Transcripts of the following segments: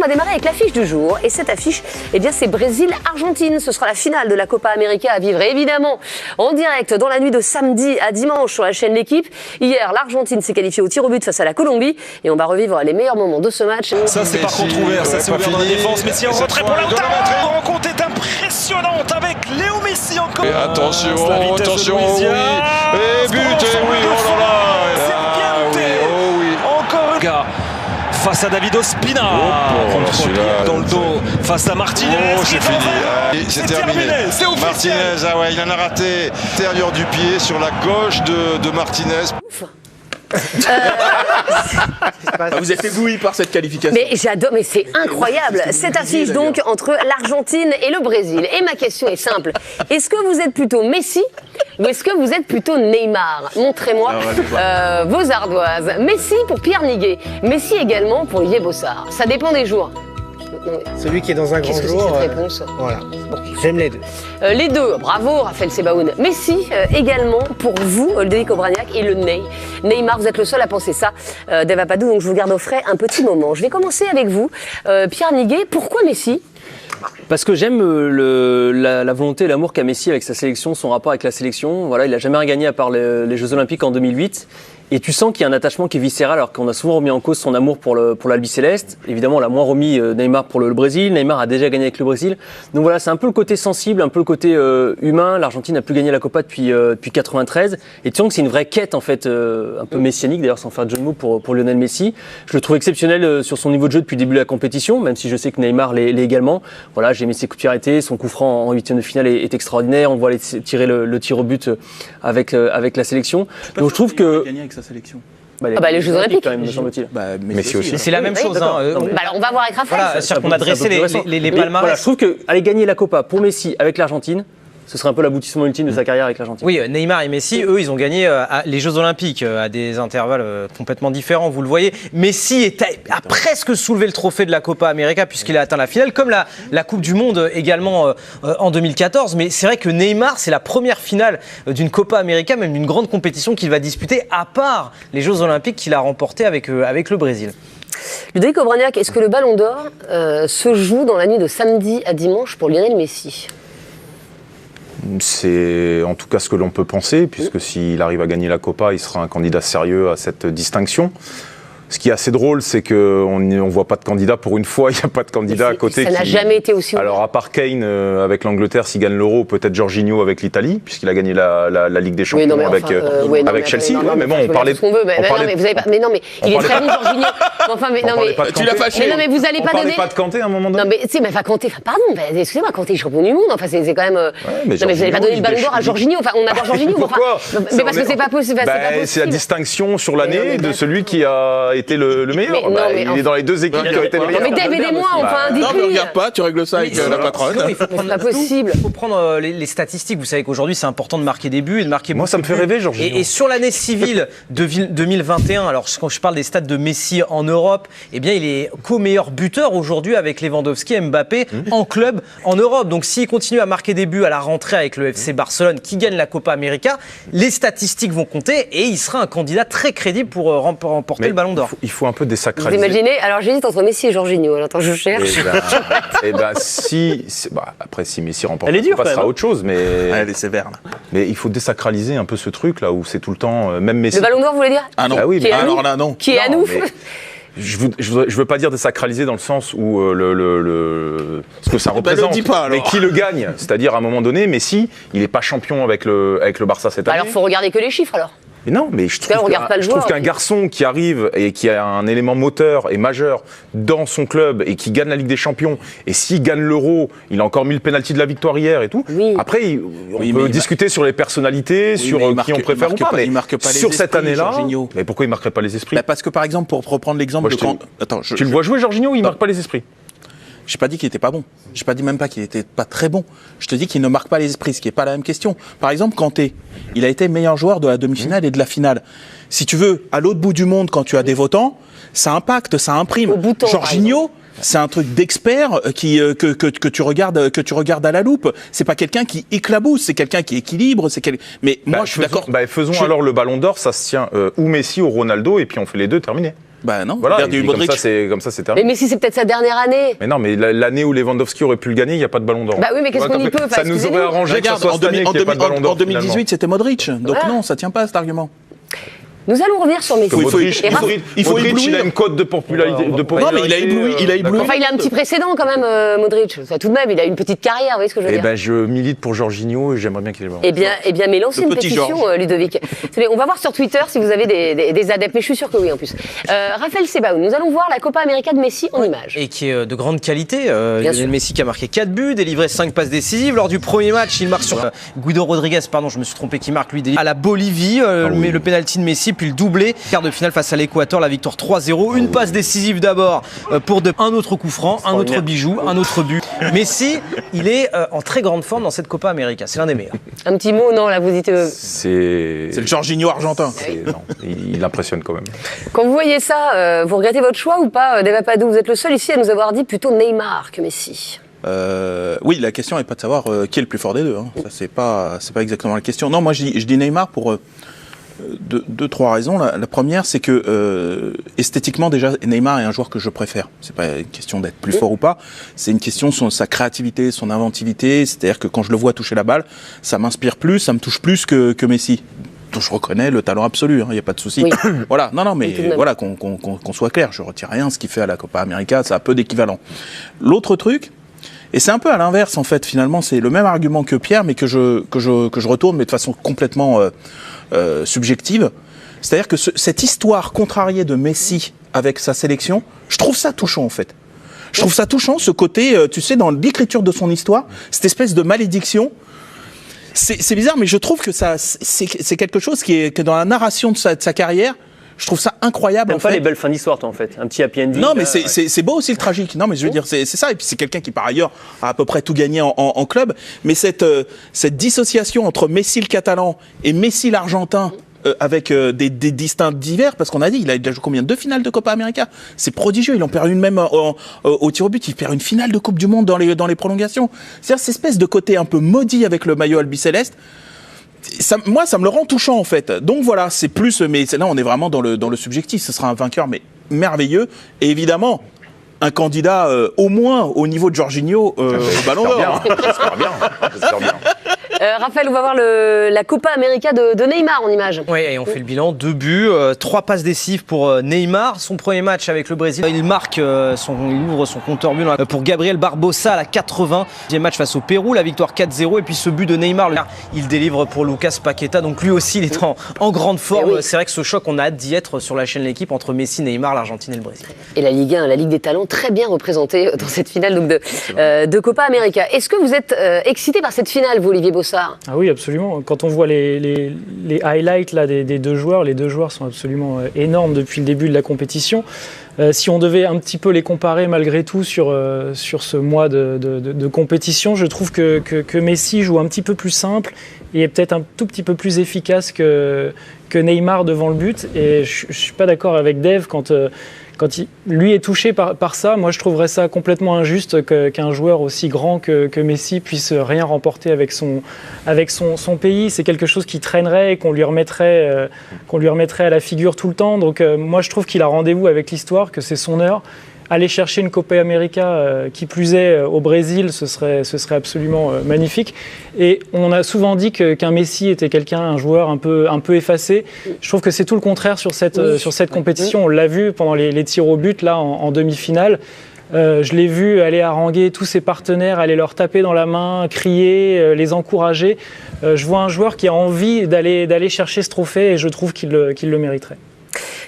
On va démarrer avec l'affiche du jour. Et cette affiche, c'est Brésil-Argentine. Ce sera la finale de la Copa América à vivre. Et évidemment, en direct dans la nuit de samedi à dimanche sur la chaîne L'Équipe. Hier, l'Argentine s'est qualifiée au tir au but face à la Colombie. Et on va revivre les meilleurs moments de ce match. Ça, c'est par contre ouvert. Ça, c'est ouvert dans la défense. Messi en retrait pour Lautaro. La rencontre est impressionnante avec Léo Messi encore. Et attention, attention, oui. Et but, oui, oh là là. C'est bien encore un gars. Face à David Ospina, dans le dos, face à Martinez. C'est fini, c'est terminé. C'est officiel. Martinez, il en a raté l'intérieur du pied sur la gauche de Martinez. Vous êtes ébloui par cette qualification. Mais j'adore, mais c'est incroyable. Cette affiche donc entre l'Argentine et le Brésil. Et ma question est simple. Est-ce que vous êtes plutôt Messi ou est-ce que vous êtes plutôt Neymar? Montrez-moi vos ardoises. Messi pour Pierre Niguet. Messi également pour Yebossar. Ça dépend des jours. Celui qui est dans un grand jour. Qu'est-ce que c'est cette réponse? Voilà. Bon, j'aime les deux. Les deux, bravo Raphaël Sebaoun. Messi également pour vous, Ludovic Obraniak, et le Ney. Neymar, vous êtes le seul à penser ça. Dave Apadou, donc je vous garde au frais un petit moment. Je vais commencer avec vous. Pierre Niguet, pourquoi Messi? Parce que j'aime la volonté et l'amour qu'a Messi avec sa sélection, son rapport avec la sélection. Voilà, il n'a jamais rien gagné à part les Jeux Olympiques en 2008. Et tu sens qu'il y a un attachement qui est viscéral, alors qu'on a souvent remis en cause son amour pour l'Albi-Céleste. Évidemment, on l'a moins remis Neymar pour le Brésil. Neymar a déjà gagné avec le Brésil. Donc voilà, c'est un peu le côté sensible, un peu le côté humain. L'Argentine n'a plus gagné la Copa depuis 93. Et tu sens que c'est une vraie quête, en fait, un peu messianique, d'ailleurs, sans faire de jeu de mots pour Lionel Messi. Je le trouve exceptionnel sur son niveau de jeu depuis le début de la compétition, même si je sais que Neymar l'est également. Voilà, j'ai aimé ses coups de pied arrêtés. Son coup franc en huitième de finale est extraordinaire. On voit tirer le tir au but avec la sélection. Donc je trouve que... gagné avec sa sélection. Les Jeux Olympiques, quand même, me semble-t-il. Messi aussi. C'est la même chose. Alors on va voir avec Raphaël. Voilà, c'est-à-dire qu'on a dressé les palmarès. Voilà, je trouve qu'aller gagner la Copa pour Messi avec l'Argentine, ce serait un peu l'aboutissement ultime de sa carrière avec l'Argentine. Oui, Neymar et Messi, eux, ils ont gagné les Jeux Olympiques à des intervalles complètement différents, vous le voyez. Messi a presque soulevé le trophée de la Copa América puisqu'il a atteint la finale, comme la Coupe du Monde également en 2014. Mais c'est vrai que Neymar, c'est la première finale d'une Copa América, même d'une grande compétition qu'il va disputer, à part les Jeux Olympiques qu'il a remportés avec le Brésil. Ludovic Obraniak, est-ce que le Ballon d'Or se joue dans la nuit de samedi à dimanche pour Lionel Messi? C'est en tout cas ce que l'on peut penser, puisque s'il arrive à gagner la Copa, il sera un candidat sérieux à cette distinction. Ce qui est assez drôle, c'est qu'on ne voit pas de candidat. Pour une fois, il n'y a pas de candidat à côté. Ça n'a jamais été aussi ouvert. Alors, à part Kane avec l'Angleterre, s'il gagne l'Euro, peut-être Jorginho avec l'Italie, puisqu'il a gagné la Ligue des Champions avec Chelsea. Mais bon, on parlait... Mais non, mais il est très bon, Jorginho. Tu l'as fâché. Mais non, mais vous n'allez pas donner... On parlait pas de Kanté à un moment donné. Non, mais tu sais, Kanté... Pardon, excusez-moi, Kanté est champion du monde. Enfin, c'est quand même... Non, mais vous n'allez pas donner le Ballon d'Or à Jorginho. Enfin, on adore Jorginho. Pourquoi? Mais parce que c'est pas possible. C'est la distinction sur l'année de celui qui a été le meilleur. Il est dans les deux équipes qui ont été les meilleures. Mais Dave, aidez-moi, enfin, Non, mais dites-lui. regarde pas, tu règles ça avec la patronne. C'est pas possible. Il faut prendre les statistiques. Vous savez qu'aujourd'hui, c'est important de marquer des buts et de marquer Moi, ça me fait rêver, Jorginho. Et sur l'année civile de 2021, alors quand je parle des stats de Messi en Europe, eh bien, il est co-meilleur buteur aujourd'hui avec Lewandowski et Mbappé en club en Europe. Donc, s'il continue à marquer des buts à la rentrée avec le FC Barcelone qui gagne la Copa América, les statistiques vont compter et il sera un candidat très crédible pour remporter le Ballon d'Or. Il faut un peu désacraliser. Vous imaginez? Alors j'hésite entre Messi et Jorginho. Alors attends, je cherche. Après, si Messi remporte, Elle est dure, ça sera autre chose. Mais Elle est sévère, là. Mais il faut désacraliser un peu ce truc là où c'est tout le temps, même Messi. Le Ballon d'Or, vous voulez dire? Ah non. Ah oui, mais alors là, non. Qui est à nous? Je veux pas dire désacraliser dans le sens où ce que ça représente, le dis pas, alors. mais qui le gagne. C'est-à-dire à un moment donné, Messi, il n'est pas champion avec le Barça cette année. Alors faut regarder que les chiffres alors. Mais non, mais je trouve qu'un garçon qui arrive et qui a un élément moteur et majeur dans son club et qui gagne la Ligue des Champions, et s'il gagne l'Euro, il a encore mis le pénalty de la victoire hier et tout. Oui. Après, on peut discuter sur les personnalités, sur qui on préfère ou pas, mais sur cette année-là, mais pourquoi il ne marquerait pas les esprits? Parce que par exemple, pour reprendre l'exemple Tu le vois jouer, Jorginho, il ne marque pas les esprits? Je n'ai pas dit qu'il n'était pas bon. Je n'ai pas dit même pas qu'il n'était pas très bon. Je te dis qu'il ne marque pas les esprits, ce qui n'est pas la même question. Par exemple, Kanté, il a été meilleur joueur de la demi-finale et de la finale. Si tu veux, à l'autre bout du monde, quand tu as des votants, ça impacte, ça imprime. Jorginho, c'est un truc d'expert que tu regardes à la loupe. C'est pas quelqu'un qui éclabousse, c'est quelqu'un qui équilibre. Mais moi, je suis d'accord. Faisons alors le Ballon d'Or, ça se tient ou Messi ou Ronaldo, et puis on fait les deux, terminé. Bah non, Voilà, il y a eu Modric. comme ça, c'est terminé. Mais Messi, c'est peut-être sa dernière année. Mais non, mais l'année où Lewandowski aurait pu le gagner, il n'y a pas de ballon d'or. Bah oui, mais qu'est-ce qu'on y peut? Ça nous aurait arrangé que ce soit cette année qu'il n'y ait pas de ballon d'or. En 2018, c'était Modric. Donc Voilà. non, ça tient pas cet argument. Nous allons revenir sur Messi. Modric, il faut Modric, il a éblouir. une cote de popularité. Ouais. Non, mais il a ébloui. Enfin, il a un petit précédent quand même, Modric. Ça, tout de même, il a une petite carrière, vous voyez ce que je veux Eh dire? ben, je milite pour Jorginho et j'aimerais bien qu'il ait le ballon. Eh bien, mais lancez Le une petit pétition, Georges. Ludovic. On va voir sur Twitter si vous avez des adeptes, mais je suis sûr que oui en plus. Raphaël Sebaoun, nous allons voir la Copa América de Messi en images. Et qui est de grande qualité. Bien sûr. Lionel Messi qui a marqué 4 buts, délivré 5 passes décisives. Lors du premier match, il marque sur Guido Rodriguez, pardon, je me suis trompé, qui marque lui délivre à la Bolivie, mais le pénalty de Messi, puis le doublé. Quart de finale face à l'Équateur, la victoire 3-0. Une passe décisive d'abord pour un autre coup franc, un autre bijou, un autre but. Messi, il est en très grande forme dans cette Copa América. C'est l'un des meilleurs. Un petit mot, non, là vous dites. C'est C'est le Jorginho argentin. non, il impressionne quand même. Quand vous voyez ça, vous regrettez votre choix ou pas, Deva Padou? Vous êtes le seul ici à nous avoir dit plutôt Neymar que Messi. Oui, la question n'est pas de savoir qui est le plus fort des deux. Hein. Ça, c'est pas exactement la question. Non, moi je dis Neymar pour deux, trois raisons. La première, c'est que esthétiquement déjà, Neymar est un joueur que je préfère. C'est pas une question d'être plus fort ou pas. C'est une question de sa créativité, son inventivité. C'est-à-dire que quand je le vois toucher la balle, ça m'inspire plus, ça me touche plus que Messi. Donc je reconnais le talent absolu, il n'y a pas de souci. Oui. Voilà, non, mais Oui, voilà, qu'on soit clair, je retire rien, ce qu'il fait à la Copa América, ça a peu d'équivalent. L'autre truc, et c'est un peu à l'inverse en fait, finalement, c'est le même argument que Pierre, mais que je retourne, mais de façon complètement subjective. C'est-à-dire que cette histoire contrariée de Messi avec sa sélection, je trouve ça touchant en fait. Je trouve ça touchant, ce côté, tu sais, dans l'écriture de son histoire, cette espèce de malédiction. C'est bizarre, mais je trouve que c'est quelque chose que dans la narration de sa carrière, je trouve ça incroyable. T'aimes en pas fait. les belles fins d'histoire, toi, en fait. Un petit happy ending. Non, mais c'est beau aussi le tragique. Non, mais je veux dire, c'est ça. Et puis c'est quelqu'un qui, par ailleurs, a à peu près tout gagné en club. Mais cette dissociation entre Messi le Catalan et Messi l'Argentin, avec des distincts divers, parce qu'on a dit, il a joué combien? 2 finales de Copa América. C'est prodigieux. Il en perd une même au tir au but. Il perd une finale de Coupe du Monde dans les prolongations. C'est-à-dire cette espèce de côté un peu maudit avec le maillot albicéleste. Moi, ça me le rend touchant en fait. Donc voilà, c'est plus. Mais là, on est vraiment dans le subjectif. Ce sera un vainqueur, mais merveilleux. Et évidemment, un candidat au moins au niveau de Jorginho au Ballon d'Or. J'espère bien. Raphaël, on va voir la Copa América de Neymar en image. Oui, et on fait le bilan. 2 buts, 3 passes décisives pour Neymar. Son premier match avec le Brésil, il marque, il ouvre son compteur but pour Gabriel Barbosa à la 80. Deuxième match face au Pérou, la victoire 4-0. Et puis ce but de Neymar, il délivre pour Lucas Paqueta. Donc lui aussi, il est en grande forme. Oui. C'est vrai que ce choc, on a hâte d'y être sur la chaîne L'équipe entre Messi, Neymar, l'Argentine et le Brésil. Et la Ligue 1, la Ligue des Talents, très bien représentée dans cette finale donc de Copa América. Est-ce que vous êtes excité par cette finale, vous, Olivier Bossard? Ah oui, absolument. Quand on voit les highlights là, des deux joueurs, les deux joueurs sont absolument énormes depuis le début de la compétition. Si on devait un petit peu les comparer malgré tout sur ce mois de compétition, je trouve que Messi joue un petit peu plus simple et est peut-être un tout petit peu plus efficace que Neymar devant le but. Et je ne suis pas d'accord avec Dave quand lui est touché par ça. Moi, je trouverais ça complètement injuste qu'un joueur aussi grand que Messi puisse rien remporter avec son pays. C'est quelque chose qui traînerait et qu'on lui remettrait à la figure tout le temps. Donc moi, je trouve qu'il a rendez-vous avec l'histoire, que c'est son heure. Aller chercher une Copa América, qui plus est au Brésil, ce serait absolument magnifique. Et on a souvent dit qu'un Messi était un joueur un peu effacé. Je trouve que c'est tout le contraire sur cette compétition. On l'a vu pendant les tirs au but là en demi-finale. Je l'ai vu aller haranguer tous ses partenaires, aller leur taper dans la main, crier, les encourager. Je vois un joueur qui a envie d'aller chercher ce trophée et je trouve qu'il le mériterait.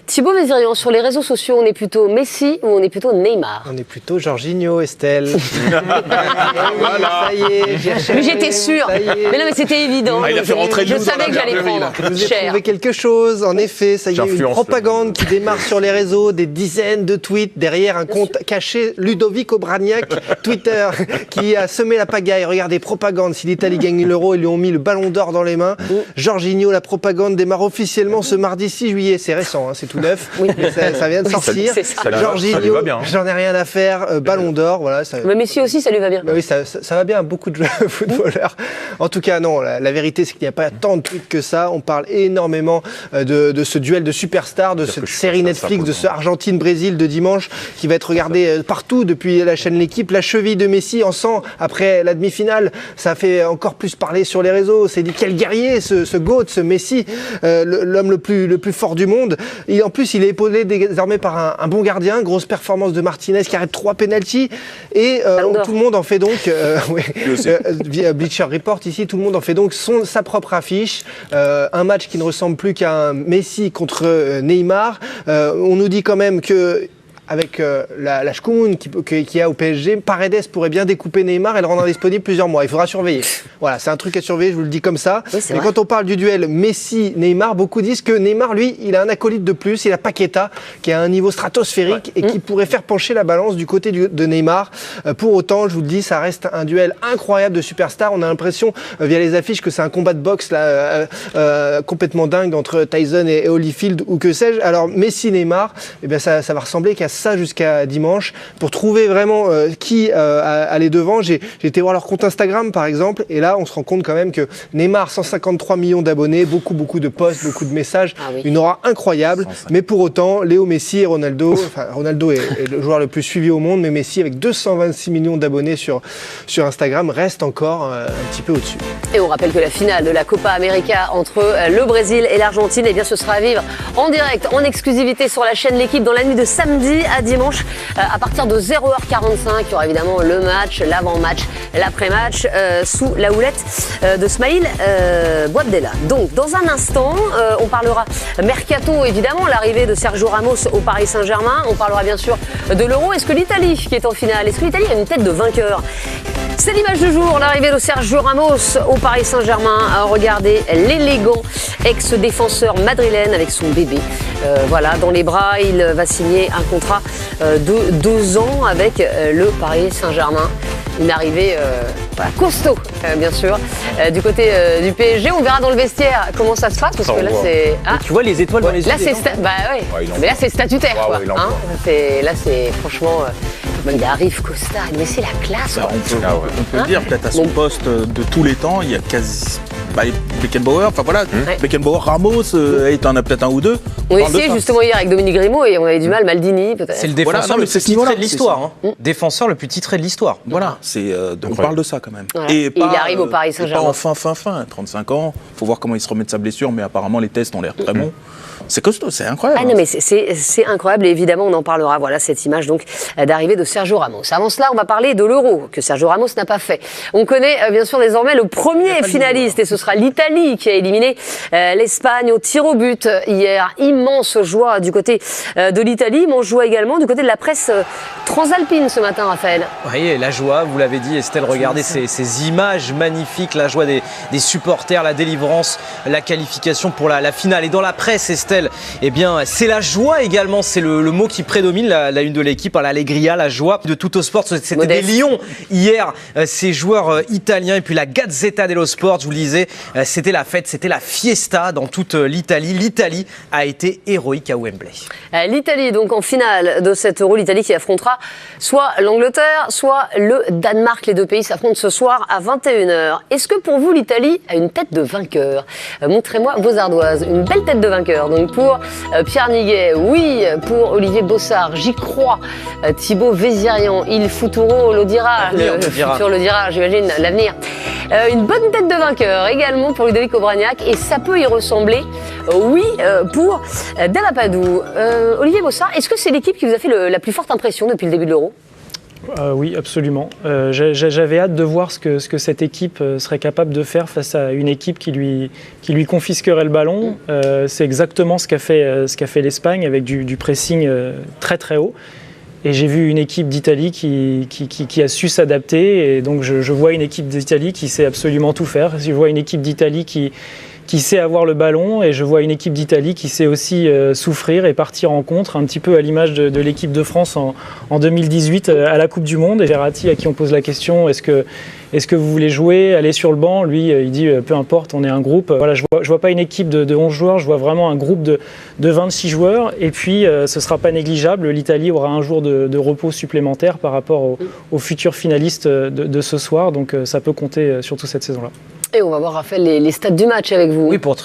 Thibaut Mézirian, sur les réseaux sociaux, on est plutôt Messi ou on est plutôt Neymar? On est plutôt Jorginho, Estelle. Voilà. Ça y est, mais j'étais sûre. Mais non, mais c'était évident. Ah, il a fait rentrer je nous savais que j'allais prendre. Je vous ai Cher. trouvé quelque chose, en effet, ça y est, une J'influence propagande qui démarre sur les réseaux, des dizaines de tweets derrière un compte caché, Ludovic Obraniak, Twitter, qui a semé la pagaille. Regardez, propagande, si l'Italie gagne l'Euro, ils lui ont mis le ballon d'or dans les mains. Jorginho, la propagande démarre officiellement ce mardi 6 juillet, c'est récent, hein, c'est tout neuf. Ça vient de sortir. Jorginho, j'en ai rien à faire. Ballon d'or, voilà. Mais Messi aussi, ça lui va bien. Oui, ça va bien à beaucoup de footballeurs. En tout cas, non, la vérité, c'est qu'il n'y a pas tant de trucs que ça. On parle énormément de ce duel de superstars, de cette série Netflix, de ce Argentine-Brésil de dimanche qui va être regardé partout depuis la chaîne L'Équipe. La cheville de Messi en sang après la demi-finale, ça a fait encore plus parler sur les réseaux. C'est dit quel guerrier, ce GOAT, ce Messi, l'homme le plus fort du monde. En plus, il est épaulé désormais par un bon gardien. Grosse performance de Martinez qui arrête 3 pénaltys. Et tout le monde en fait donc, via Bleacher Report ici, tout le monde en fait donc sa propre affiche. Un match qui ne ressemble plus qu'à un Messi contre Neymar. On nous dit quand même que avec la Schkoumoun qu'il y a au PSG, Paredes pourrait bien découper Neymar et le rendre indisponible plusieurs mois. Il faudra surveiller. Voilà, c'est un truc à surveiller, je vous le dis comme ça. Oui, mais quand on parle du duel Messi-Neymar, beaucoup disent que Neymar, lui, il a un acolyte de plus, il a Paqueta, qui a un niveau stratosphérique et qui pourrait faire pencher la balance du côté de Neymar. Pour autant, je vous le dis, ça reste un duel incroyable de superstars. On a l'impression, via les affiches, que c'est un combat de boxe là, complètement dingue entre Tyson et Holyfield ou que sais-je. Alors, Messi-Neymar, eh bien, ça va ressembler qu'à ça jusqu'à dimanche. Pour trouver vraiment qui allait devant, j'ai été voir leur compte Instagram par exemple, et là on se rend compte quand même que Neymar, 153 millions d'abonnés, beaucoup de posts, beaucoup de messages, une aura incroyable, 105. Mais pour autant Léo Messi et Ronaldo, enfin Ronaldo est le joueur le plus suivi au monde, mais Messi avec 226 millions d'abonnés sur Instagram reste encore un petit peu au-dessus. Et on rappelle que la finale de la Copa América entre le Brésil et l'Argentine, eh bien ce sera à vivre en direct, en exclusivité sur la chaîne L'Équipe dans la nuit de samedi à dimanche à partir de 0h45. Il y aura évidemment le match, l'avant-match, l'après-match sous la houlette de Smaïl Boabdella. Donc dans un instant, on parlera mercato évidemment, l'arrivée de Sergio Ramos au Paris Saint-Germain. On parlera bien sûr de l'Euro. Est-ce que l'Italie qui est en finale, est-ce que l'Italie a une tête de vainqueur ? C'est l'image du jour, l'arrivée de Sergio Ramos au Paris Saint-Germain. Regardez l'élégant ex-défenseur madrilène avec son bébé. Voilà, dans les bras, il va signer un contrat de 2 ans avec le Paris Saint-Germain. Une arrivée costaud, bien sûr. Du côté du PSG, on verra dans le vestiaire comment ça se passe, parce que là c'est. Ah, tu vois les étoiles dans les yeux. Là c'est mais là c'est statutaire quoi. Là c'est franchement. Il arrive Costa, mais c'est la classe. On peut le dire, peut-être à son poste de tous les temps, il y a quasi. Beckenbauer, enfin voilà, Beckenbauer, Ramos, il en a peut-être un ou deux. On essayait justement hier avec Dominique Grimaud et on avait du mal, Maldini peut-être. C'est le défenseur le plus titré de l'histoire. Défenseur le plus titré de l'histoire. Voilà, on parle de ça quand même. Voilà. Et il arrive au Paris Saint-Germain. Pas en fin, 35 ans, faut voir comment il se remet de sa blessure, mais apparemment les tests ont l'air très bons. C'est costaud, c'est incroyable. Ah non, mais c'est incroyable et évidemment on en parlera. Voilà cette image donc d'arrivée de Sergio Ramos. Avant cela, on va parler de l'Euro que Sergio Ramos n'a pas fait. On connaît bien sûr désormais le premier finaliste et ce sera l'Italie qui a éliminé l'Espagne au tir au but hier. Immense joie du côté de l'Italie, immense joie également du côté de la presse transalpine ce matin, Raphaël. Oui, la joie, vous l'avez dit Estelle, regardez ces images magnifiques, la joie des supporters, la délivrance, la qualification pour la finale. Et dans la presse, Estelle, eh bien, c'est la joie également, c'est le mot qui prédomine, la une de l'équipe, l'allegria, la joie de Tuttosport. C'était des lions hier, ces joueurs italiens, et puis la Gazzetta dello Sport, je vous le disais, c'était la fête, c'était la fiesta dans toute l'Italie. L'Italie a été héroïque à Wembley. L'Italie, donc en finale de cet Euro, l'Italie qui affrontera soit l'Angleterre, soit le Danemark. Les deux pays s'affrontent ce soir à 21h. Est-ce que pour vous, l'Italie a une tête de vainqueur ? Montrez-moi vos ardoises. Une belle tête de vainqueur. Donc pour Pierre Niguet, oui. Pour Olivier Bossard, j'y crois. Thibaut Vézirian, il Futuro le dira. Le futur le dira, j'imagine, l'avenir. Une bonne tête de vainqueur également pour Ludovic Obraniak. Et ça peut y ressembler, oui, pour Damapadou. Olivier Bossard, est-ce que c'est l'équipe qui vous a fait la plus forte impression depuis le début de l'Euro ? Oui, absolument. J'avais hâte de voir ce que cette équipe serait capable de faire face à une équipe qui lui confisquerait le ballon. C'est exactement ce qu'a fait l'Espagne avec du pressing très très haut. Et j'ai vu une équipe d'Italie qui a su s'adapter. Et donc je vois une équipe d'Italie qui sait absolument tout faire. Je vois une équipe d'Italie qui qui sait avoir le ballon, et je vois une équipe d'Italie qui sait aussi souffrir et partir en contre, un petit peu à l'image de l'équipe de France en 2018 à la Coupe du Monde. Et Verratti, à qui on pose la question, est-ce que vous voulez jouer, aller sur le banc? Lui, il dit peu importe, on est un groupe. Voilà, je vois pas une équipe de 11 joueurs, je vois vraiment un groupe de 26 joueurs. Et puis, ce sera pas négligeable. L'Italie aura un jour de repos supplémentaire par rapport aux futurs finalistes de ce soir. Donc, ça peut compter surtout cette saison-là. Et on va voir, Raphaël, les stats du match avec vous. Oui, pour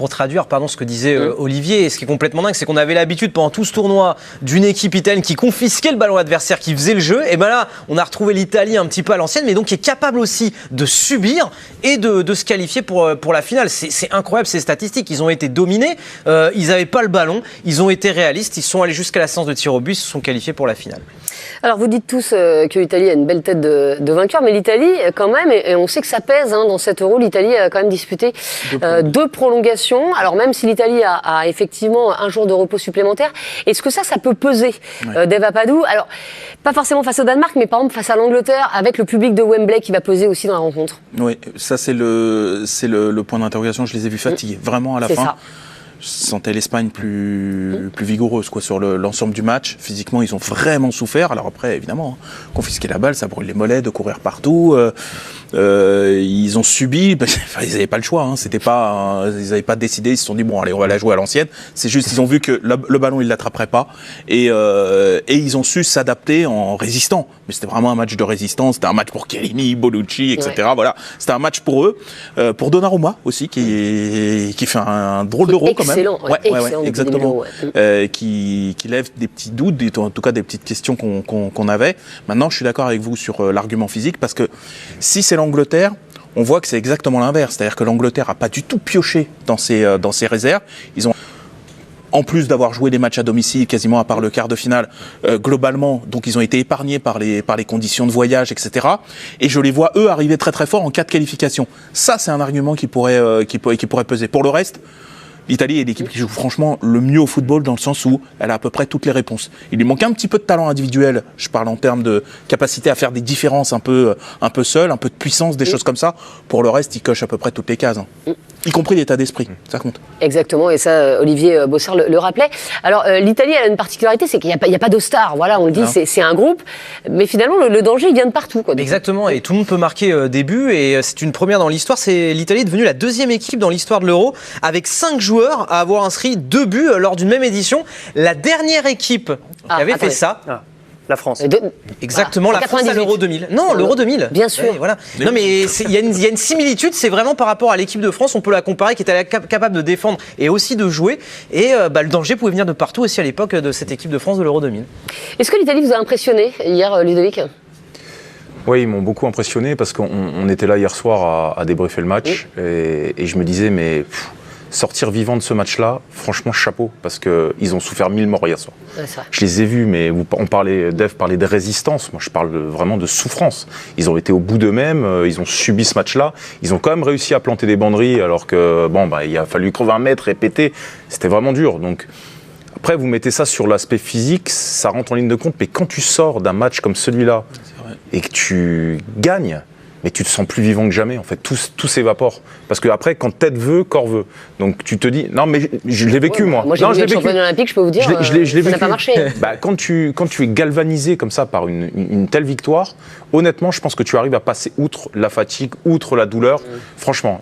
traduire ce que disait Olivier, et ce qui est complètement dingue, c'est qu'on avait l'habitude pendant tout ce tournoi d'une équipe italienne qui confisquait le ballon adversaire, qui faisait le jeu. Et ben là, on a retrouvé l'Italie un petit peu à l'ancienne, mais donc qui est capable aussi de subir et de se qualifier pour la finale. C'est incroyable ces statistiques. Ils ont été dominés, ils n'avaient pas le ballon, ils ont été réalistes, ils sont allés jusqu'à la séance de tir au but, ils se sont qualifiés pour la finale. Alors vous dites tous que l'Italie a une belle tête de vainqueur, mais l'Italie quand même, et on sait que ça pèse dans cet Euro, l'Italie a quand même disputé 2 prolongations. Alors même si l'Italie a effectivement un jour de repos supplémentaire, est-ce que ça peut peser, Dave Apadou? Alors pas forcément face au Danemark, mais par exemple face à l'Angleterre, avec le public de Wembley qui va peser aussi dans la rencontre. Oui, ça c'est le point d'interrogation. Je les ai vus fatigués, vraiment à la fin. Ça. Je sentais l'Espagne plus vigoureuse sur l'ensemble du match. Physiquement, ils ont vraiment souffert. Alors après, évidemment, confisquer la balle, ça brûle les mollets de courir partout. Ils ont subi. Ils n'avaient pas le choix. Ils n'avaient pas décidé. Ils se sont dit bon, allez, on va la jouer à l'ancienne. C'est juste qu'ils ont vu que le ballon, ils l'attraperaient pas, et ils ont su s'adapter en résistant. Mais c'était vraiment un match de résistance. C'était un match pour Chiellini, Bonucci, etc. Ouais. Voilà, c'était un match pour eux, pour Donnarumma aussi, qui fait un drôle de rôle quand même. Excellent, exactement. Qui lève des petits doutes, en tout cas des petites questions qu'on avait. Maintenant, je suis d'accord avec vous sur l'argument physique, parce que si c'est l'Angleterre, on voit que c'est exactement l'inverse. C'est-à-dire que l'Angleterre n'a pas du tout pioché dans ses réserves. Ils ont, en plus d'avoir joué des matchs à domicile, quasiment à part le quart de finale, globalement, donc ils ont été épargnés par les conditions de voyage, etc. Et je les vois, eux, arriver très très fort en cas de qualification. Ça, c'est un argument qui pourrait peser. Pour le reste, l'Italie est l'équipe qui joue franchement le mieux au football, dans le sens où elle a à peu près toutes les réponses. Il lui manque un petit peu de talent individuel, je parle en termes de capacité à faire des différences un peu seul, un peu de puissance, des choses comme ça. Pour le reste, il coche à peu près toutes les cases. Y compris l'état d'esprit, ça compte. Exactement, et ça, Olivier Bossard le rappelait. Alors, l'Italie, elle a une particularité, c'est qu'il n'y a pas de star. Voilà, on le dit, c'est un groupe, mais finalement, le danger, il vient de partout. Exactement, et tout le monde peut marquer des buts, et c'est une première dans l'histoire. L'Italie est devenue la 2e équipe dans l'histoire de l'Euro, avec 5 joueurs à avoir inscrit 2 buts lors d'une même édition. La dernière équipe qui avait fait ça... La France. Exactement, voilà, la France à l'Euro 2000. Non, l'Euro 2000. Bien sûr. Ouais, voilà. Non, mais il y a une similitude, c'est vraiment par rapport à l'équipe de France, on peut la comparer, qui était capable de défendre et aussi de jouer. Et le danger pouvait venir de partout aussi à l'époque de cette équipe de France de l'Euro 2000. Est-ce que l'Italie vous a impressionné hier, Ludovic ? Oui, ils m'ont beaucoup impressionné, parce qu'on était là hier soir à débriefer le match, et je me disais, mais... sortir vivant de ce match-là, franchement, chapeau, parce qu'ils ont souffert 1000 morts hier soir. Je les ai vus, mais Dave parlait de résistance, moi je parle vraiment de souffrance. Ils ont été au bout d'eux-mêmes, ils ont subi ce match-là, ils ont quand même réussi à planter des banderies, alors que il a fallu crever un mètre et péter, c'était vraiment dur. Donc après, vous mettez ça sur l'aspect physique, ça rentre en ligne de compte, mais quand tu sors d'un match comme celui-là et que tu gagnes, mais tu te sens plus vivant que jamais, en fait, tout s'évapore. Parce que après, quand tête veut, corps veut. Donc tu te dis, non mais je l'ai vécu moi. Moi j'ai vu le championnat olympique, je peux vous dire, ça n'a pas marché. Quand tu es galvanisé comme ça par une telle victoire, honnêtement, je pense que tu arrives à passer outre la fatigue, outre la douleur. Franchement,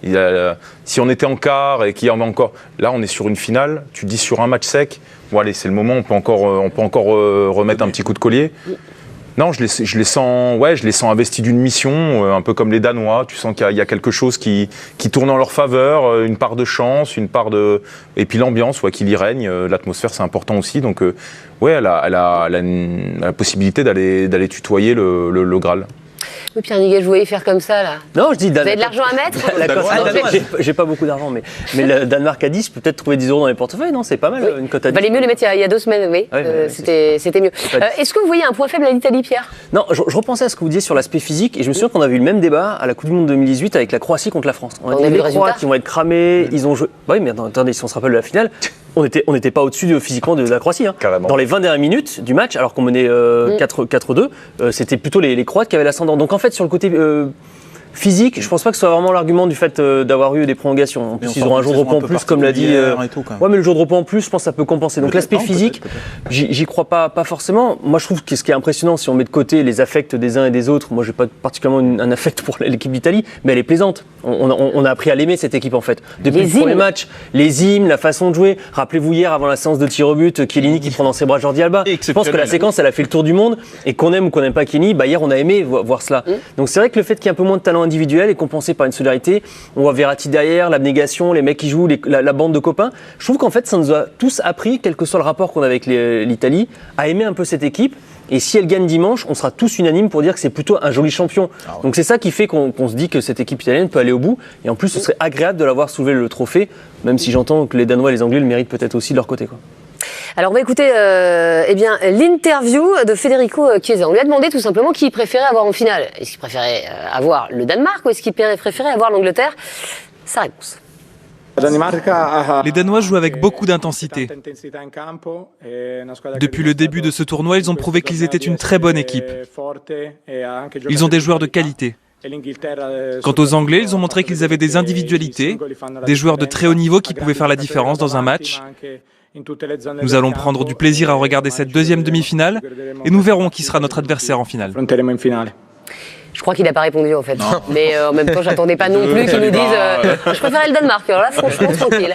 si on était en quart et qu'il y en a encore, là on est sur une finale, tu te dis sur un match sec, bon allez, c'est le moment, on peut encore remettre un petit coup de collier. Non, je les sens investis d'une mission, un peu comme les Danois. Tu sens qu'il y a quelque chose qui tourne en leur faveur, une part de chance, et puis l'ambiance qui y règne, l'atmosphère c'est important aussi. Donc elle a la possibilité d'aller tutoyer le Graal. Oui, Pierre Niguet, je voyais faire comme ça, là. Non, je dis... Vous avez de l'argent à mettre? J'ai pas beaucoup d'argent, mais le Danemark à 10, peut-être trouver 10 € dans les portefeuilles, non? C'est pas mal, une cote à 10. Valait mieux les mettre il y a 2 semaines, oui. C'était mieux. Est-ce que vous voyez un point faible à l'Italie, Pierre? Non, je repensais à ce que vous disiez sur l'aspect physique, et je me souviens qu'on avait eu le même débat à la Coupe du Monde 2018 avec la Croatie contre la France. On a dit les Croates qui vont être cramés, ils ont joué... Oui, mais attendez, si on se rappelle de la finale... On n'était pas au-dessus physiquement de la Croatie. Dans les 20 dernières minutes du match, alors qu'on menait 4-2, c'était plutôt les Croates qui avaient l'ascendant. Donc en fait, sur le côté Physique, je pense pas que ce soit vraiment l'argument du fait d'avoir eu des prolongations. En plus, ils auront un jour de repos en plus, comme l'a dit. Ouais, mais le jour de repos en plus, je pense que ça peut compenser. Donc l'aspect physique, j'y crois pas forcément. Moi, je trouve que ce qui est impressionnant, si on met de côté les affects des uns et des autres, moi, j'ai pas particulièrement un affect pour l'équipe d'Italie, mais elle est plaisante. On a appris à l'aimer cette équipe en fait. Depuis le premier match, les hymnes, la façon de jouer. Rappelez-vous hier, avant la séance de tir au but, Chiellini qui prend dans ses bras Jordi Alba. Je pense que la séquence, elle a fait le tour du monde. Et qu'on aime ou qu'on n'aime pas Chiellini, hier, on a aimé voir cela. Donc c'est vrai que le fait qu'il y ait un peu moins de talent individuel est compensé par une solidarité. On voit Verratti derrière, l'abnégation, les mecs qui jouent, la bande de copains. Je trouve qu'en fait, ça nous a tous appris, quel que soit le rapport qu'on a avec l'Italie, à aimer un peu cette équipe. Et si elle gagne dimanche, on sera tous unanimes pour dire que c'est plutôt un joli champion. Donc c'est ça qui fait qu'on se dit que cette équipe italienne peut aller au bout. Et en plus, ce serait agréable de l'avoir soulevé le trophée, même si j'entends que les Danois et les Anglais le méritent peut-être aussi de leur côté, quoi. Alors on va écouter l'interview de Federico Chiesa. On lui a demandé tout simplement qui il préférait avoir en finale. Est-ce qu'il préférait avoir le Danemark ou est-ce qu'il préférait avoir l'Angleterre? Sa réponse. Les Danois jouent avec beaucoup d'intensité. Depuis le début de ce tournoi, ils ont prouvé qu'ils étaient une très bonne équipe. Ils ont des joueurs de qualité. Quant aux Anglais, ils ont montré qu'ils avaient des individualités, des joueurs de très haut niveau qui pouvaient faire la différence dans un match. Nous allons prendre du plaisir à regarder cette deuxième demi-finale et nous verrons qui sera notre adversaire en finale. Je crois qu'il n'a pas répondu en fait. Non. Mais en même temps, j'attendais pas non plus qu'il nous dise je préférais le Danemark. Alors là, franchement, tranquille.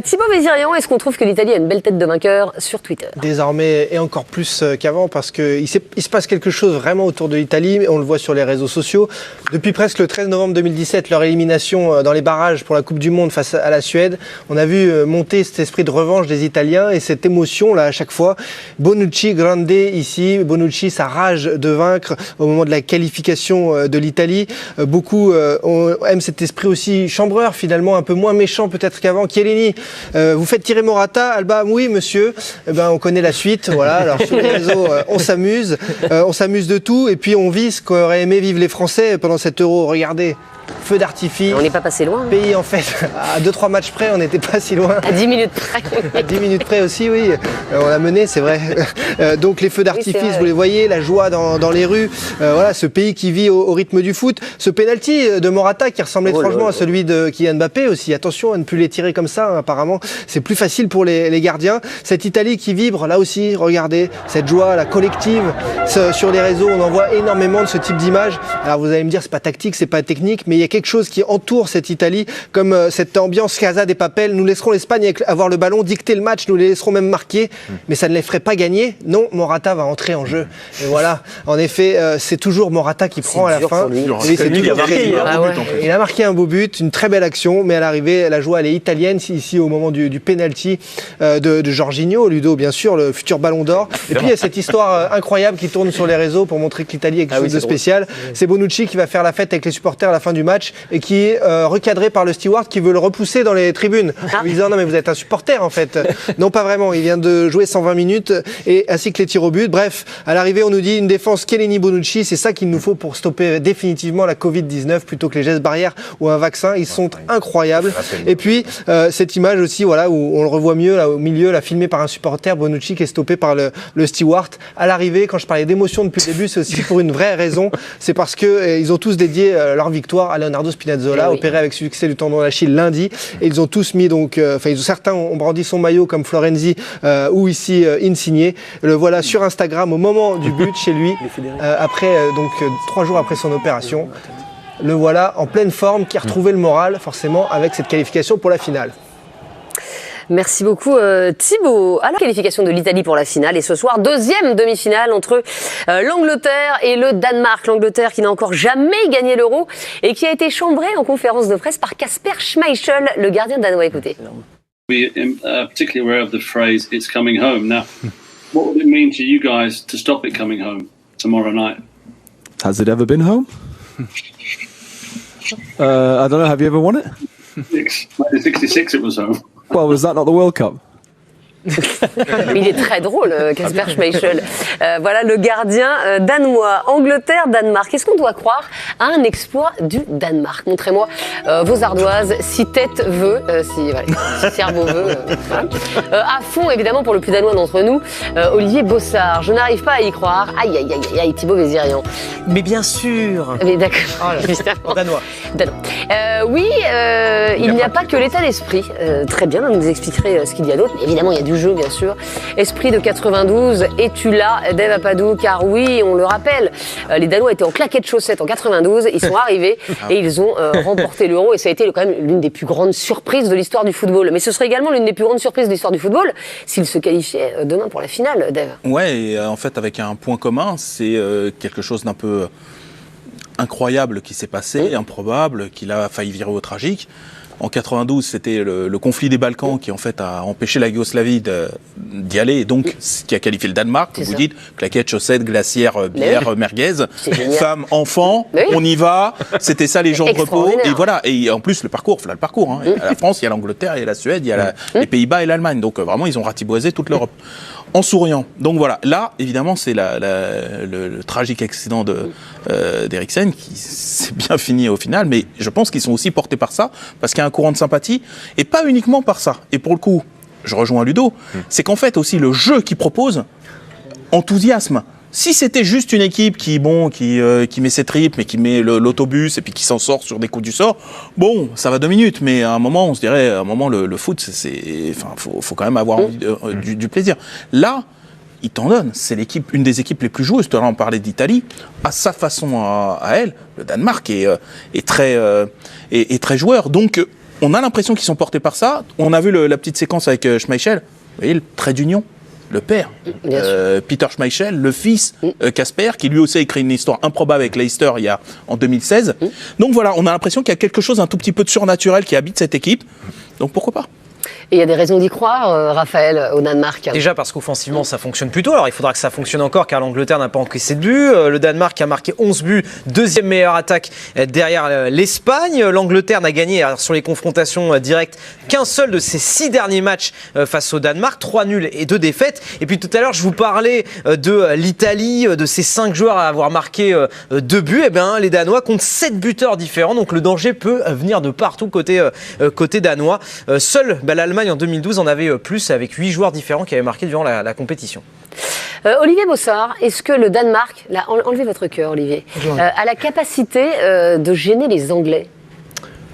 Thibaut Mézirian, est-ce qu'on trouve que l'Italie a une belle tête de vainqueur sur Twitter? Désormais, et encore plus qu'avant, parce qu'il se passe quelque chose vraiment autour de l'Italie. On le voit sur les réseaux sociaux. Depuis presque le 13 novembre 2017, leur élimination dans les barrages pour la Coupe du Monde face à la Suède, on a vu monter cet esprit de revanche des Italiens et cette émotion là à chaque fois. Bonucci, grande ici. Bonucci, sa rage de vaincre au moment de la qualification de l'Italie. Beaucoup aiment cet esprit aussi chambreur, finalement, un peu moins méchant peut-être qu'avant. Chiellini, vous faites tirer Morata. Alba, oui, monsieur. Eh ben, on connaît la suite. Voilà. Alors, sur les réseaux, on s'amuse de tout. Et puis, on vit ce qu'auraient aimé vivre les Français pendant cet Euro. Regardez. Feu d'artifice. On n'est pas passé loin. Pays en fait, à 2-3 matchs près, on n'était pas si loin. À 10 minutes près. À 10 minutes près aussi, oui. On l'a mené, c'est vrai. Donc les feux d'artifice, oui, vous les voyez, la joie dans les rues. Voilà, ce pays qui vit au rythme du foot. Ce penalty de Morata qui ressemble étrangement à celui de Kylian Mbappé aussi. Attention à ne plus les tirer comme ça, hein, apparemment. C'est plus facile pour les gardiens. Cette Italie qui vibre, là aussi, regardez, cette joie, la collective. Sur les réseaux, on en voit énormément de ce type d'images. Alors vous allez me dire, c'est pas tactique, c'est pas technique, mais il y a quelque chose qui entoure cette Italie, comme cette ambiance Casa des Papel. Nous laisserons l'Espagne avoir le ballon, dicter le match, nous les laisserons même marquer, mais ça ne les ferait pas gagner. Non, Morata va entrer en jeu. Et voilà, en effet, c'est toujours Morata qui prend à la fin. Il a marqué un beau but, une très belle action, mais à l'arrivée, la joie elle est italienne, ici au moment du penalty de Jorginho, Ludo bien sûr, le futur ballon d'or. Et puis il y a cette histoire incroyable qui tourne sur les réseaux pour montrer que l'Italie est quelque chose de spécial. C'est Bonucci qui va faire la fête avec les supporters à la fin du match et qui est recadré par le steward qui veut le repousser dans les tribunes. En disant non mais vous êtes un supporter en fait. Non pas vraiment, il vient de jouer 120 minutes et ainsi que les tirs au but. Bref, à l'arrivée on nous dit une défense Chiellini-Bonucci, c'est ça qu'il nous faut pour stopper définitivement la Covid-19 plutôt que les gestes barrières ou un vaccin. Ils sont incroyables. Et puis cette image aussi voilà où on le revoit mieux là au milieu, là filmé par un supporter, Bonucci qui est stoppé par le steward. À l'arrivée, quand je parlais d'émotion depuis le début, c'est aussi pour une vraie raison. C'est parce que ils ont tous dédié leur victoire à Leonardo Spinazzola, opéré avec succès du tendon d'Achille lundi. Et ils ont tous mis donc, certains ont brandi son maillot comme Florenzi ou ici Insigne. Le voilà sur Instagram au moment du but chez lui, après 3 jours après son opération. Le voilà en pleine forme, qui a retrouvé le moral forcément avec cette qualification pour la finale. Merci beaucoup Thibaut. Alors, qualification de l'Italie pour la finale et ce soir, deuxième demi-finale entre l'Angleterre et le Danemark. L'Angleterre qui n'a encore jamais gagné l'Euro et qui a été chambrée en conférence de presse par Kasper Schmeichel, le gardien danois. Écoutez. We are particularly aware of the phrase "it's coming home." Now, what would it mean to you guys to stop it coming home tomorrow night? Has it ever been home? I don't know. Have you ever won it? 1966 it was home. Well, was that not the World Cup? Il est très drôle, Kasper Schmeichel. Voilà le gardien danois. Angleterre-Danemark. Est-ce qu'on doit croire à un exploit du Danemark? Montrez-moi vos ardoises, si tête veut, si cerveau veut. Voilà. À fond, évidemment, pour le plus danois d'entre nous, Olivier Bossard. Je n'arrive pas à y croire. Aïe, aïe, aïe, aïe, Thibaut Vézirian. Mais bien sûr. Mais d'accord. En danois. Oui, il n'y a pas que l'état d'esprit. Très bien, vous nous expliquerez ce qu'il y a d'autre. Évidemment, il y a du jeu, bien sûr. Esprit de 92, es-tu là, Dave Apadou? Car oui, on le rappelle, les Danois étaient en claquettes chaussettes en 92. Ils sont arrivés et ils ont remporté l'Euro. Et ça a été quand même l'une des plus grandes surprises de l'histoire du football. Mais ce serait également l'une des plus grandes surprises de l'histoire du football s'ils se qualifiaient demain pour la finale, Dave. Ouais, et en fait, avec un point commun, c'est quelque chose d'un peu incroyable qui s'est passé, improbable, qu'il a failli virer au tragique. En 92, c'était le conflit des Balkans qui en fait a empêché la Yougoslavie d'y aller, et donc ce qui a qualifié le Danemark. Vous dites claquettes, chaussettes, glacières, bière, merguez, femmes, enfants, on y va. C'était ça les jours de repos. Et voilà. Et en plus le parcours. Hein. Il y a la France, il y a l'Angleterre, il y a la Suède, il y a les Pays-Bas et l'Allemagne. Donc vraiment, ils ont ratiboisé toute l'Europe. En souriant. Donc voilà, là, évidemment, c'est le tragique accident d'Eriksen qui s'est bien fini au final, mais je pense qu'ils sont aussi portés par ça, parce qu'il y a un courant de sympathie, et pas uniquement par ça. Et pour le coup, je rejoins Ludo, c'est qu'en fait aussi le jeu qu'ils proposent enthousiasme. Si c'était juste une équipe qui met ses tripes, mais qui met l'autobus et puis qui s'en sort sur des coups du sort, bon, ça va 2 minutes, mais à un moment, on se dirait, le foot, faut quand même avoir envie du plaisir. Là, il t'en donne. C'est une des équipes les plus joueuses. Tout à l'heure, on parlait d'Italie. À sa façon à elle, le Danemark est très joueur. Donc, on a l'impression qu'ils sont portés par ça. On a vu la petite séquence avec Schmeichel. Vous voyez, le trait d'union. Le père, Peter Schmeichel, le fils, Kasper, qui lui aussi a écrit une histoire improbable avec Leicester en 2016. Donc voilà, on a l'impression qu'il y a quelque chose un tout petit peu de surnaturel qui habite cette équipe. Donc pourquoi pas ? Et il y a des raisons d'y croire, Raphaël, au Danemark. Déjà parce qu'offensivement, ça fonctionne plutôt. Alors il faudra que ça fonctionne encore, car l'Angleterre n'a pas encaissé de but. Le Danemark a marqué 11 buts, deuxième meilleure attaque derrière l'Espagne. L'Angleterre n'a gagné sur les confrontations directes qu'un seul de ses 6 derniers matchs face au Danemark. 3 nuls et 2 défaites. Et puis tout à l'heure, je vous parlais de l'Italie, de ces 5 joueurs à avoir marqué 2 buts. Eh bien, les Danois comptent 7 buteurs différents. Donc le danger peut venir de partout côté danois. Seul l'Allemagne en 2012 en avait plus, avec 8 joueurs différents qui avaient marqué durant la compétition. Olivier Bossard, est-ce que le Danemark, enlevez votre cœur Olivier, a la capacité de gêner les Anglais?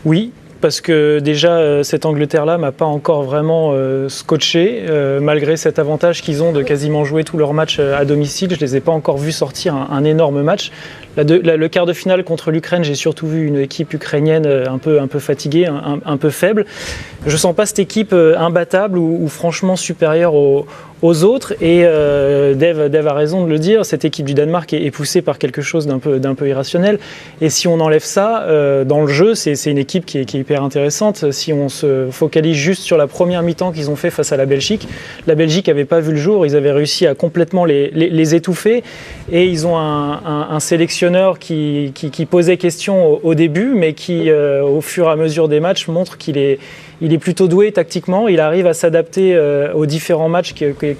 Oui, parce que déjà, cette Angleterre-là m'a pas encore vraiment scotché, malgré cet avantage qu'ils ont de quasiment jouer tous leurs matchs à domicile. Je les ai pas encore vus sortir un énorme match. Le quart de finale contre l'Ukraine, j'ai surtout vu une équipe ukrainienne un peu fatiguée, un peu faible. Je sens pas cette équipe imbattable ou franchement supérieure aux autres. Et Dave a raison de le dire, cette équipe du Danemark est poussée par quelque chose d'un peu irrationnel. Et si on enlève ça, dans le jeu, c'est une équipe qui est hyper intéressante. Si on se focalise juste sur la première mi-temps qu'ils ont fait face à la Belgique n'avait pas vu le jour. Ils avaient réussi à complètement les étouffer. Et ils ont un sélectionneur qui posait question au début, mais qui, au fur et à mesure des matchs, montre qu'il est plutôt doué tactiquement. Il arrive à s'adapter aux différents matchs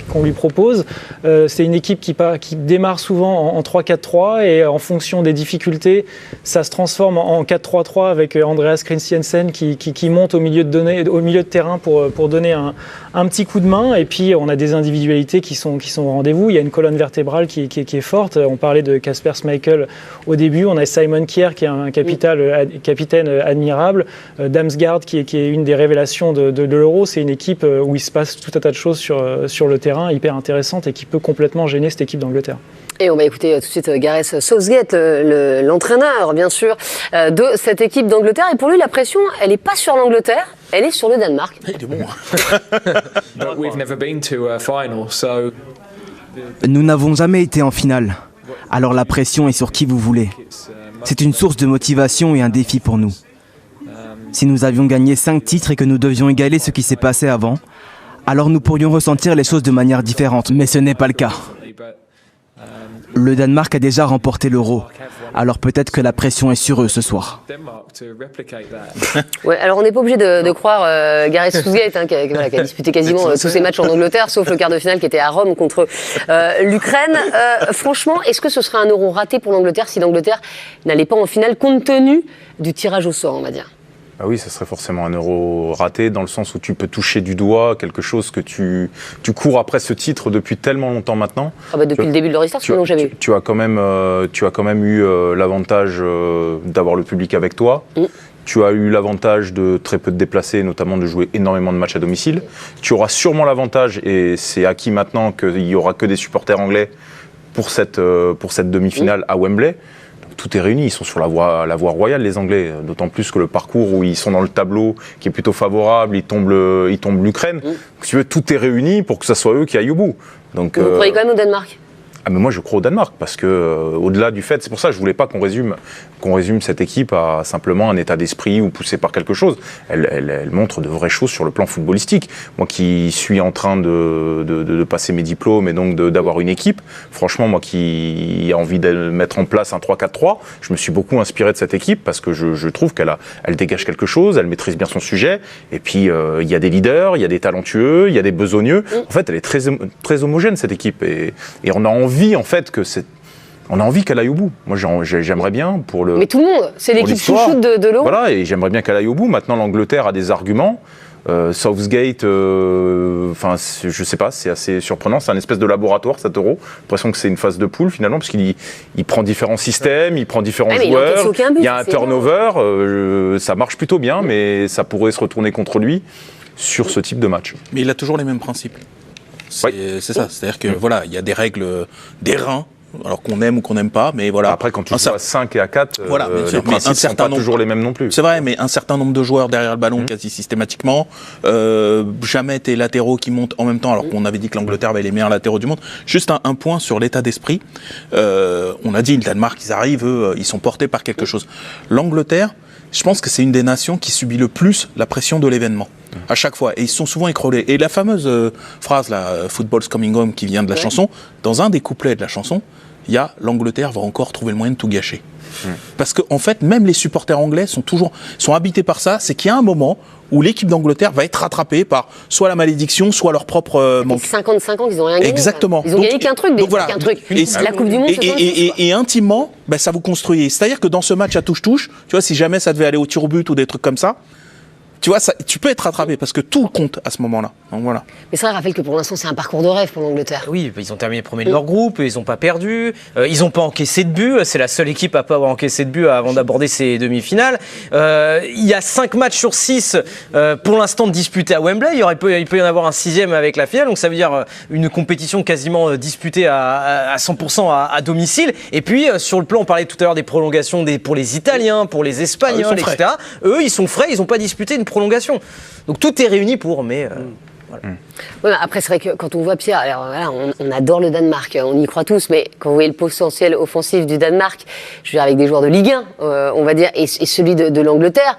qu'on lui propose. C'est une équipe qui démarre souvent en 3-4-3 et en fonction des difficultés, ça se transforme en 4-3-3 avec Andreas Christiansen qui monte au milieu de terrain pour donner un petit coup de main. Et puis on a des individualités qui sont au rendez-vous. Il y a une colonne vertébrale qui est forte. On parlait de Kasper Schmeichel au début. On a Simon Kjær qui est un capitaine admirable. Damsgaard qui est une des révélations de l'Euro. C'est une équipe où il se passe tout un tas de choses sur le terrain, hyper intéressante et qui peut complètement gêner cette équipe d'Angleterre. Et on va écouter tout de suite Gareth Southgate, l'entraîneur, bien sûr, de cette équipe d'Angleterre. Et pour lui, la pression, elle n'est pas sur l'Angleterre, elle est sur le Danemark. Il est bon. Nous n'avons jamais été en finale. Alors la pression est sur qui vous voulez. C'est une source de motivation et un défi pour nous. Si nous avions gagné 5 titres et que nous devions égaler ce qui s'est passé avant, alors nous pourrions ressentir les choses de manière différente, mais ce n'est pas le cas. Le Danemark a déjà remporté l'Euro, alors peut-être que la pression est sur eux ce soir. Ouais, alors on n'est pas obligé de croire Gareth Southgate, qui a disputé quasiment tous ses matchs en Angleterre, sauf le quart de finale qui était à Rome contre l'Ukraine. Franchement, est-ce que ce serait un Euro raté pour l'Angleterre si l'Angleterre n'allait pas en finale, compte tenu du tirage au sort, on va dire? Ah oui, ça serait forcément un Euro raté, dans le sens où tu peux toucher du doigt quelque chose que tu cours après ce titre depuis tellement longtemps maintenant. Depuis le début de leur histoire, c'est jamais eu. Tu as quand même eu l'avantage d'avoir le public avec toi. Tu as eu l'avantage de très peu te déplacer, notamment de jouer énormément de matchs à domicile. Tu auras sûrement l'avantage, et c'est acquis maintenant, qu'il n'y aura que des supporters anglais pour cette demi-finale à Wembley. Tout est réuni, ils sont sur la voie royale, les Anglais, d'autant plus que le parcours où ils sont dans le tableau qui est plutôt favorable, ils tombent l'Ukraine. Donc, si tu veux, tout est réuni pour que ce soit eux qui aillent au bout. Donc, vous croyez quand même au Danemark? Ah mais moi je crois au Danemark, parce que au-delà du fait, c'est pour ça que je voulais pas qu'on résume cette équipe à simplement un état d'esprit ou poussé par quelque chose. Elle montre de vraies choses sur le plan footballistique. Moi qui suis en train de passer mes diplômes et donc d'avoir une équipe, franchement moi qui ai envie de mettre en place un 3-4-3, je me suis beaucoup inspiré de cette équipe parce que je trouve elle dégage quelque chose, elle maîtrise bien son sujet, et puis il y a des leaders, il y a des talentueux, il y a des besogneux. En fait elle est très, très homogène cette équipe, et on a envie en fait on a envie qu'elle aille au bout. Moi, j'aimerais bien pour le. Mais tout le monde, c'est l'équipe chouchoute de l'Euro. Voilà, et j'aimerais bien qu'elle aille au bout. Maintenant, l'Angleterre a des arguments. Southgate, je sais pas, c'est assez surprenant. C'est un espèce de laboratoire, cet Euro. J'ai l'impression que c'est une phase de poule finalement, parce qu'il prend différents systèmes, il prend différents joueurs. Il y a un turnover. Ça marche plutôt bien, mais ça pourrait se retourner contre lui sur ce type de match. Mais il a toujours les mêmes principes. C'est ça, c'est-à-dire que voilà, il y a des règles d'airain, alors qu'on aime ou qu'on n'aime pas, mais voilà. Après, quand tu joues à 5 et à 4, voilà, les principes ne sont pas toujours les mêmes non plus. C'est vrai, mais un certain nombre de joueurs derrière le ballon, quasi systématiquement, jamais tes latéraux qui montent en même temps, alors qu'on avait dit que l'Angleterre avait les meilleurs latéraux du monde. Juste un point sur l'état d'esprit. On a dit, le Danemark, ils arrivent, eux, ils sont portés par quelque chose. L'Angleterre, je pense que c'est une des nations qui subit le plus la pression de l'événement. À chaque fois. Et ils sont souvent écrolés. Et la fameuse phrase, là, Football's coming home, qui vient de la chanson, dans un des couplets de la chanson, il y a l'Angleterre va encore trouver le moyen de tout gâcher. Parce qu'en fait, même les supporters anglais sont habités par ça. C'est qu'il y a un moment où l'équipe d'Angleterre va être rattrapée par soit la malédiction, soit leur propre manque. 55 ans qu'ils n'ont rien gagné. Exactement. Ils ont gagné qu'un truc, voilà. La Coupe du Monde, et intimement, ça vous construit. C'est-à-dire que dans ce match à touche-touche, tu vois, si jamais ça devait aller au tir au but ou des trucs comme ça, tu vois, tu peux être rattrapé parce que tout compte à ce moment-là. Donc voilà. Mais ça rappelle que pour l'instant, c'est un parcours de rêve pour l'Angleterre. Oui, ils ont terminé premier de leur groupe, ils n'ont pas perdu, ils n'ont pas encaissé de but. C'est la seule équipe à pas avoir encaissé de but avant d'aborder ces demi-finales. Il y a 5 matchs sur 6 pour l'instant disputés à Wembley. Il peut y en avoir un 6e avec la finale, donc ça veut dire une compétition quasiment disputée à 100% à domicile. Et puis sur le plan, on parlait tout à l'heure des prolongations pour les Italiens, pour les Espagnols, etc. Eux, ils sont frais, ils n'ont pas disputé une prolongation. Donc tout est réuni pour, mais voilà. Ouais, après, c'est vrai que quand on voit Pierre, alors voilà, on adore le Danemark, on y croit tous, mais quand vous voyez le potentiel offensif du Danemark, je veux dire avec des joueurs de Ligue 1, on va dire, et celui de l'Angleterre,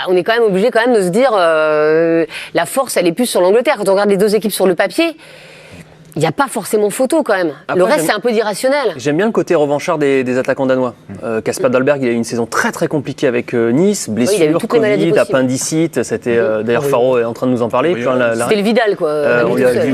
on est quand même obligé de se dire la force, elle est plus sur l'Angleterre. Quand on regarde les deux équipes sur le papier, il n'y a pas forcément photo quand même. Après, le reste, c'est un peu d'irrationnel. J'aime bien le côté revanchard des attaquants danois. Kasper Dolberg, il a eu une saison très très compliquée avec Nice, blessure, Covid, appendicite. C'était d'ailleurs Faro est en train de nous en parler. C'était le Vidal, quoi. Il y a eu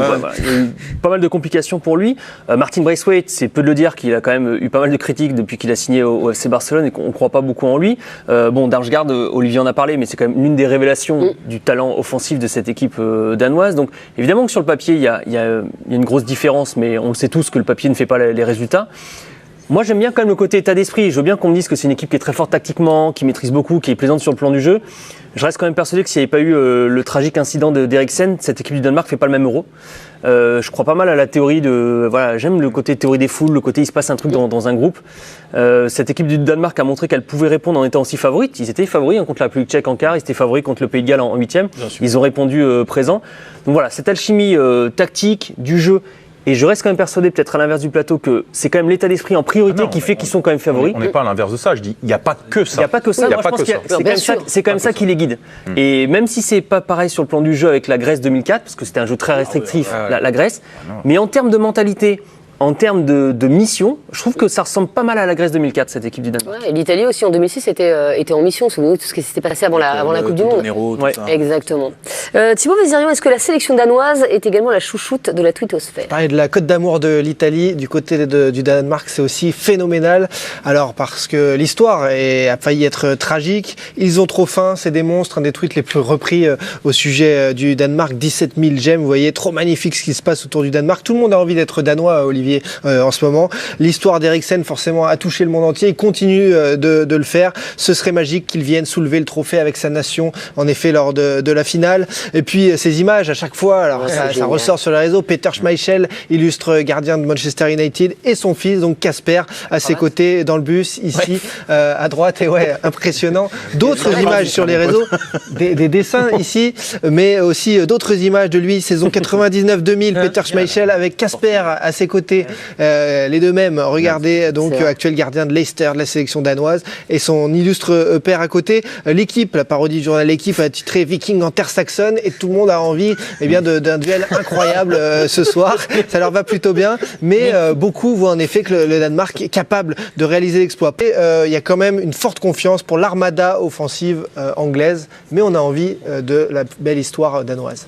pas mal de complications pour lui. Martin Braithwaite, c'est peu de le dire qu'il a quand même eu pas mal de critiques depuis qu'il a signé au FC Barcelone et qu'on ne croit pas beaucoup en lui. Darsgaard, Olivier en a parlé, mais c'est quand même l'une des révélations du talent offensif de cette équipe danoise. Donc évidemment que sur le papier, il y a une grosse différence, mais on le sait tous que le papier ne fait pas les résultats. Moi, j'aime bien quand même le côté état d'esprit. Je veux bien qu'on me dise que c'est une équipe qui est très forte tactiquement, qui maîtrise beaucoup, qui est plaisante sur le plan du jeu. Je reste quand même persuadé que s'il n'y avait pas eu le tragique incident d'Eriksen, cette équipe du Danemark ne fait pas le même Euro. Je crois pas mal à la théorie j'aime le côté théorie des foules, le côté il se passe un truc dans un groupe. Cette équipe du Danemark a montré qu'elle pouvait répondre en étant aussi favorite. Ils étaient favoris contre la République tchèque en quart, ils étaient favoris contre le Pays de Galles en 8e. Ils ont répondu présent. Donc voilà, cette alchimie tactique du jeu. Et je reste quand même persuadé, peut-être à l'inverse du plateau, que c'est quand même l'état d'esprit en priorité qui fait qu'ils sont quand même favoris. On n'est pas à l'inverse de ça, je dis, il n'y a pas que ça. Il n'y a pas que ça, moi je pense que c'est quand même ça qui les guide. Et même si c'est pas pareil sur le plan du jeu avec la Grèce 2004, parce que c'était un jeu très restrictif, la Grèce, mais en termes de mentalité, En termes de mission, je trouve que ça ressemble pas mal à la Grèce 2004, cette équipe du Danemark. Ouais, et l'Italie aussi en 2006 était en mission, souvenez-vous tout ce qui s'était passé avant la Coupe du Monde. Exactement. Thibaut Vézirian, est-ce que la sélection danoise est également la chouchoute de la twittosphère? Parler de la Côte d'Amour de l'Italie, du côté du Danemark, c'est aussi phénoménal. Alors, parce que l'histoire a failli être tragique, ils ont trop faim, c'est des monstres, un des tweets les plus repris au sujet du Danemark, 17 000 j'aime, vous voyez, trop magnifique ce qui se passe autour du Danemark. Tout le monde a envie d'être danois, Olivier, en ce moment. L'histoire d'Eriksen, forcément, a touché le monde entier. Il continue de le faire. Ce serait magique qu'il vienne soulever le trophée avec sa nation, en effet, lors de la finale. Et puis, ces images, à chaque fois, alors ça ressort sur les réseaux. Peter Schmeichel, illustre gardien de Manchester United, et son fils, donc Casper, à ses côtés, dans le bus, ici, à droite. Et impressionnant. D'autres images sur les réseaux, des dessins ici, mais aussi d'autres images de lui, saison 99-2000, Peter Schmeichel avec Casper à ses côtés, les deux mêmes, regardez, donc actuel gardien de Leicester, de la sélection danoise, et son illustre père à côté. L'équipe, la parodie du journal L'équipe, a titré Viking en terre saxonne, et tout le monde a envie d'un duel incroyable ce soir. Ça leur va plutôt bien, mais beaucoup voient en effet que le Danemark est capable de réaliser l'exploit. Il y a quand même une forte confiance pour l'armada offensive anglaise, mais on a envie de la belle histoire danoise.